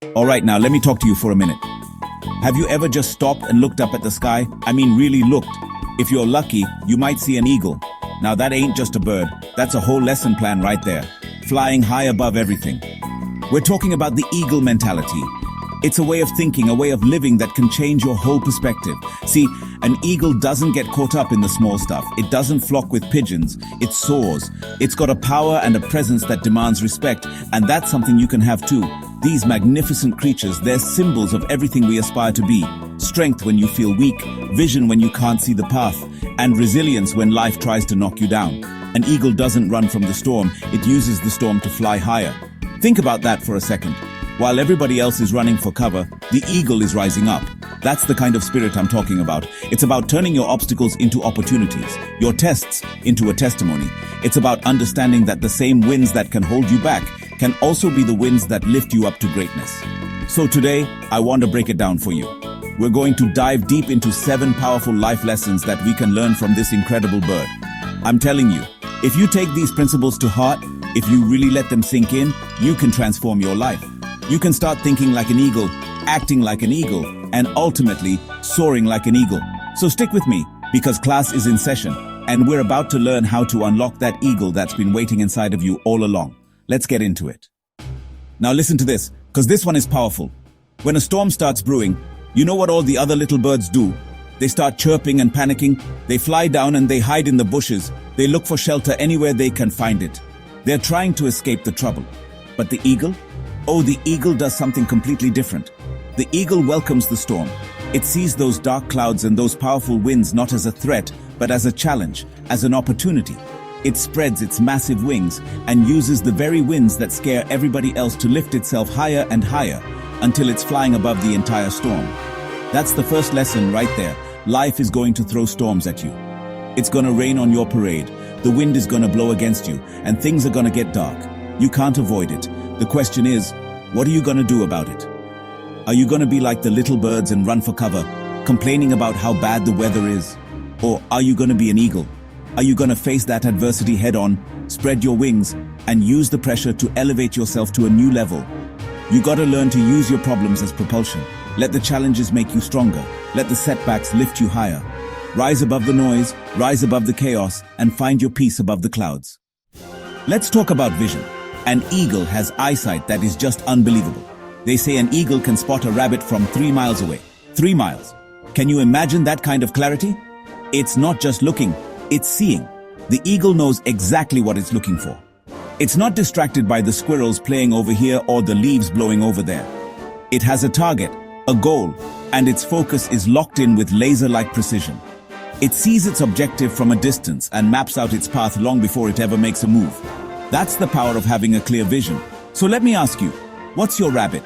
Alright, now let me talk to you for a minute. Have you ever just stopped and looked up at the sky? I mean, really looked. If you're lucky, you might see an eagle. Now that ain't just a bird, that's a whole lesson plan right there. Flying high above everything. We're talking about the eagle mentality. It's a way of thinking, a way of living that can change your whole perspective. See, an eagle doesn't get caught up in the small stuff. It doesn't flock with pigeons. It soars. It's got a power and a presence that demands respect, and that's something you can have too. These magnificent creatures, they're symbols of everything we aspire to be. Strength when you feel weak, vision when you can't see the path, and resilience when life tries to knock you down. An eagle doesn't run from the storm, it uses the storm to fly higher. Think about that for a second. While everybody else is running for cover, the eagle is rising up. That's the kind of spirit I'm talking about. It's about turning your obstacles into opportunities, your tests into a testimony. It's about understanding that the same winds that can hold you back can also be the winds that lift you up to greatness. So today, I want to break it down for you. We're going to dive deep into 7 powerful life lessons that we can learn from this incredible bird. I'm telling you, if you take these principles to heart, if you really let them sink in, you can transform your life. You can start thinking like an eagle, acting like an eagle, and ultimately soaring like an eagle. So stick with me, because class is in session, and we're about to learn how to unlock that eagle that's been waiting inside of you all along. Let's get into it. Now listen to this, because this one is powerful. When a storm starts brewing, you know what all the other little birds do? They start chirping and panicking. They fly down and they hide in the bushes. They look for shelter anywhere they can find it. They're trying to escape the trouble. But the eagle? Oh, the eagle does something completely different. The eagle welcomes the storm. It sees those dark clouds and those powerful winds not as a threat, but as a challenge, as an opportunity. It spreads its massive wings and uses the very winds that scare everybody else to lift itself higher and higher until it's flying above the entire storm. That's the first lesson right there. Life is going to throw storms at you. It's going to rain on your parade. The wind is going to blow against you, and things are going to get dark. You can't avoid it. The question is, what are you going to do about it? Are you going to be like the little birds and run for cover, complaining about how bad the weather is? Or are you going to be an eagle? Are you going to face that adversity head on, spread your wings, and use the pressure to elevate yourself to a new level? You got to learn to use your problems as propulsion. Let the challenges make you stronger. Let the setbacks lift you higher. Rise above the noise, rise above the chaos, and find your peace above the clouds. Let's talk about vision. An eagle has eyesight that is just unbelievable. They say an eagle can spot a rabbit from 3 miles away. 3 miles. Can you imagine that kind of clarity? It's not just looking, it's seeing. The eagle knows exactly what it's looking for. It's not distracted by the squirrels playing over here or the leaves blowing over there. It has a target, a goal, and its focus is locked in with laser-like precision. It sees its objective from a distance and maps out its path long before it ever makes a move. That's the power of having a clear vision. So let me ask you, what's your rabbit?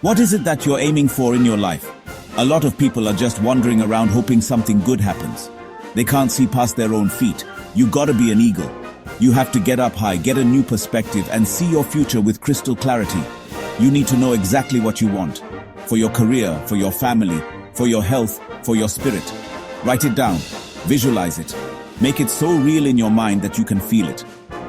What is it that you're aiming for in your life? A lot of people are just wandering around hoping something good happens. They can't see past their own feet. You gotta be an eagle. You have to get up high, get a new perspective, and see your future with crystal clarity. You need to know exactly what you want. For your career, for your family, for your health, for your spirit. Write it down. Visualize it. Make it so real in your mind that you can feel it.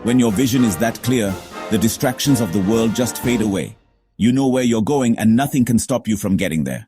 When your vision is that clear, the distractions of the world just fade away. You know where you're going and nothing can stop you from getting there.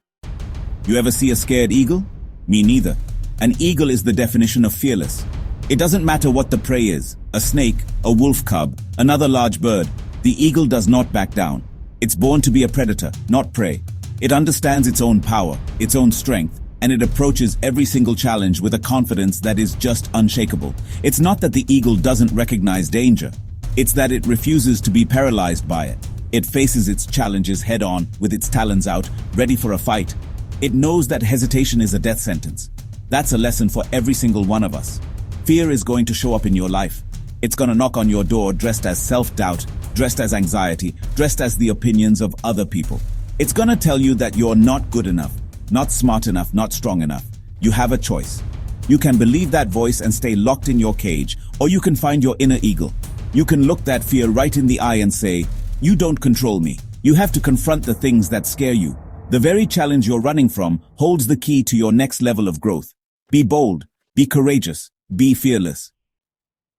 You ever see a scared eagle? Me neither. An eagle is the definition of fearless. It doesn't matter what the prey is, a snake, a wolf cub, another large bird. The eagle does not back down. It's born to be a predator, not prey. It understands its own power, its own strength, and it approaches every single challenge with a confidence that is just unshakable. It's not that the eagle doesn't recognize danger. It's that it refuses to be paralyzed by it. It faces its challenges head on, with its talons out, ready for a fight. It knows that hesitation is a death sentence. That's a lesson for every single one of us. Fear is going to show up in your life. It's going to knock on your door dressed as self-doubt, dressed as anxiety, dressed as the opinions of other people. It's going to tell you that you're not good enough, not smart enough, not strong enough. You have a choice. You can believe that voice and stay locked in your cage, or you can find your inner eagle. You can look that fear right in the eye and say, "You don't control me." You have to confront the things that scare you. The very challenge you're running from holds the key to your next level of growth. Be bold, be courageous, be fearless.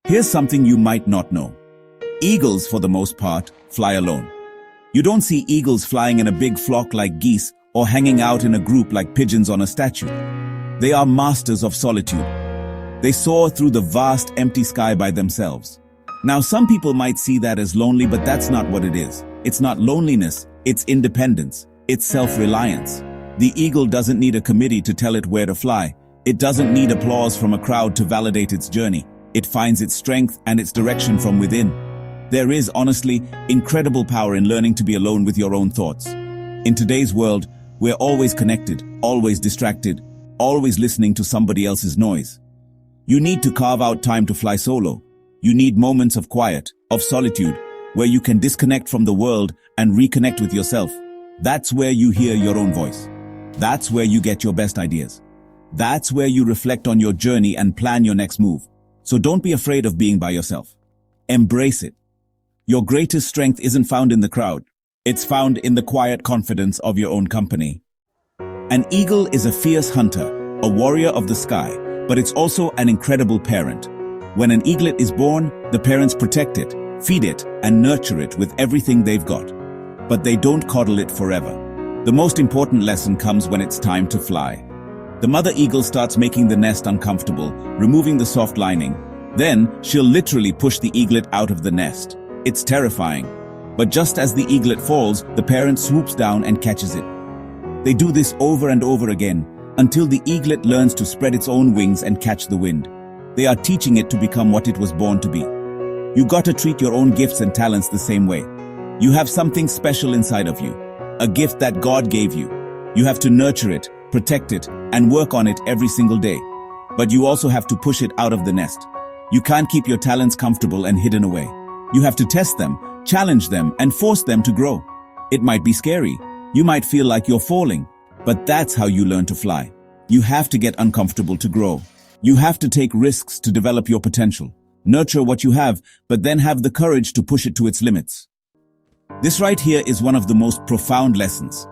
Here's something you might not know. Eagles, for the most part, fly alone. You don't see eagles flying in a big flock like geese or hanging out in a group like pigeons on a statue. They are masters of solitude. They soar through the vast empty sky by themselves. Now, some people might see that as lonely, but that's not what it is. It's not loneliness, it's independence, it's self-reliance. The eagle doesn't need a committee to tell it where to fly. It doesn't need applause from a crowd to validate its journey. It finds its strength and its direction from within. There is, honestly, incredible power in learning to be alone with your own thoughts. In today's world, we're always connected, always distracted, always listening to somebody else's noise. You need to carve out time to fly solo. You need moments of quiet, of solitude, where you can disconnect from the world and reconnect with yourself. That's where you hear your own voice. That's where you get your best ideas. That's where you reflect on your journey and plan your next move. So don't be afraid of being by yourself. Embrace it. Your greatest strength isn't found in the crowd. It's found in the quiet confidence of your own company. An eagle is a fierce hunter, a warrior of the sky, but it's also an incredible parent. When an eaglet is born, the parents protect it, feed it, and nurture it with everything they've got. But they don't coddle it forever. The most important lesson comes when it's time to fly. The mother eagle starts making the nest uncomfortable, removing the soft lining. Then, she'll literally push the eaglet out of the nest. It's terrifying. But just as the eaglet falls, the parent swoops down and catches it. They do this over and over again, until the eaglet learns to spread its own wings and catch the wind. They are teaching it to become what it was born to be. You gotta treat your own gifts and talents the same way. You have something special inside of you. A gift that God gave you. You have to nurture it, protect it, and work on it every single day. But you also have to push it out of the nest. You can't keep your talents comfortable and hidden away. You have to test them, challenge them, and force them to grow. It might be scary. You might feel like you're falling. But that's how you learn to fly. You have to get uncomfortable to grow. You have to take risks to develop your potential. Nurture what you have, but then have the courage to push it to its limits. This right here is one of the most profound lessons.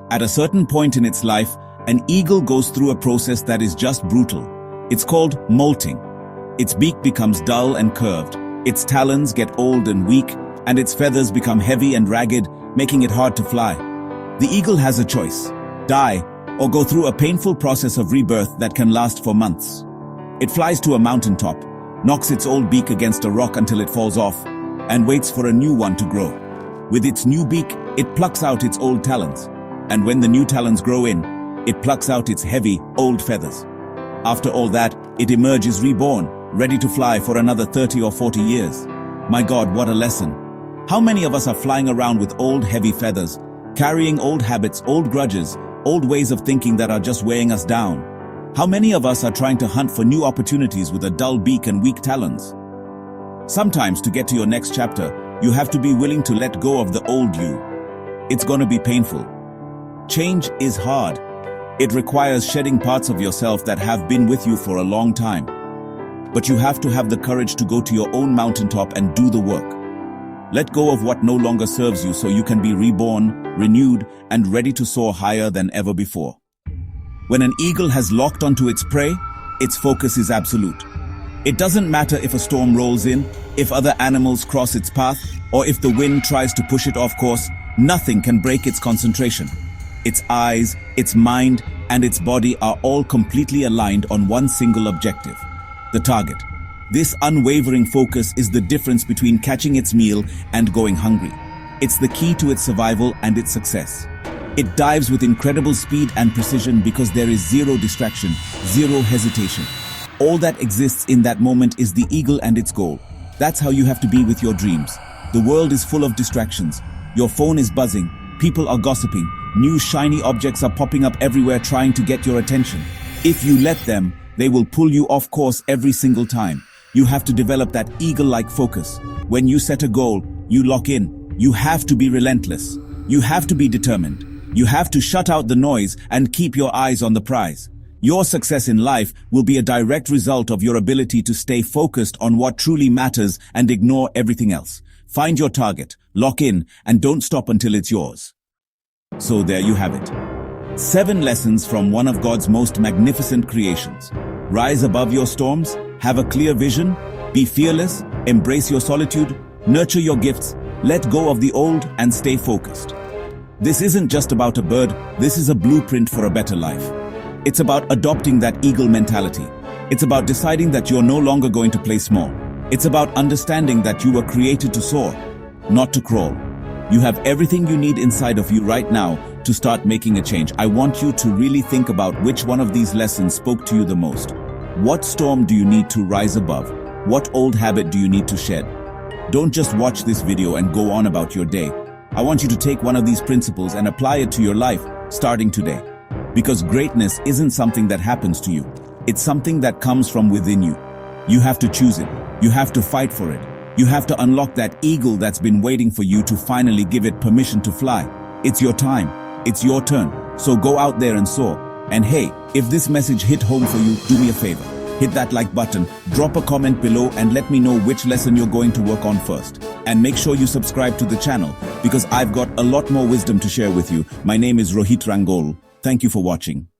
At a certain point in its life, an eagle goes through a process that is just brutal. It's called molting. Its beak becomes dull and curved, its talons get old and weak, and its feathers become heavy and ragged, making it hard to fly. The eagle has a choice: die, or go through a painful process of rebirth that can last for months. It flies to a mountaintop, knocks its old beak against a rock until it falls off, and waits for a new one to grow. With its new beak, it plucks out its old talons, and when the new talons grow in, it plucks out its heavy, old feathers. After all that, it emerges reborn, ready to fly for another 30 or 40 years. My God, what a lesson. How many of us are flying around with old, heavy feathers, carrying old habits, old grudges, old ways of thinking that are just weighing us down? How many of us are trying to hunt for new opportunities with a dull beak and weak talons? Sometimes, to get to your next chapter, you have to be willing to let go of the old you. It's gonna be painful. Change is hard. It requires shedding parts of yourself that have been with you for a long time. But you have to have the courage to go to your own mountaintop and do the work. Let go of what no longer serves you so you can be reborn, renewed, and ready to soar higher than ever before. When an eagle has locked onto its prey, its focus is absolute. It doesn't matter if a storm rolls in, if other animals cross its path, or if the wind tries to push it off course. Nothing can break its concentration. Its eyes, its mind, and its body are all completely aligned on one single objective: the target. This unwavering focus is the difference between catching its meal and going hungry. It's the key to its survival and its success. It dives with incredible speed and precision because there is zero distraction, zero hesitation. All that exists in that moment is the eagle and its goal. That's how you have to be with your dreams. The world is full of distractions. Your phone is buzzing, people are gossiping, new shiny objects are popping up everywhere trying to get your attention. If you let them, they will pull you off course every single time. You have to develop that eagle-like focus. When you set a goal, you lock in. You have to be relentless. You have to be determined. You have to shut out the noise and keep your eyes on the prize. Your success in life will be a direct result of your ability to stay focused on what truly matters and ignore everything else. Find your target, lock in, and don't stop until it's yours. So there you have it. 7 lessons from one of God's most magnificent creations. Rise above your storms, have a clear vision, be fearless, embrace your solitude, nurture your gifts, Let go of the old and stay focused. This isn't just about a bird, this is a blueprint for a better life. It's about adopting that eagle mentality. It's about deciding that you're no longer going to play small. It's about understanding that you were created to soar, not to crawl. You have everything you need inside of you right now to start making a change. I want you to really think about which one of these lessons spoke to you the most. What storm do you need to rise above? What old habit do you need to shed? Don't just watch this video and go on about your day. I want you to take one of these principles and apply it to your life, starting today. Because greatness isn't something that happens to you. It's something that comes from within you. You have to choose it. You have to fight for it. You have to unlock that eagle that's been waiting for you to finally give it permission to fly. It's your time. It's your turn. So go out there and soar. And hey, if this message hit home for you, do me a favor. Hit that like button, drop a comment below and let me know which lesson you're going to work on first. And make sure you subscribe to the channel because I've got a lot more wisdom to share with you. My name is Rohit Rangol. Thank you for watching.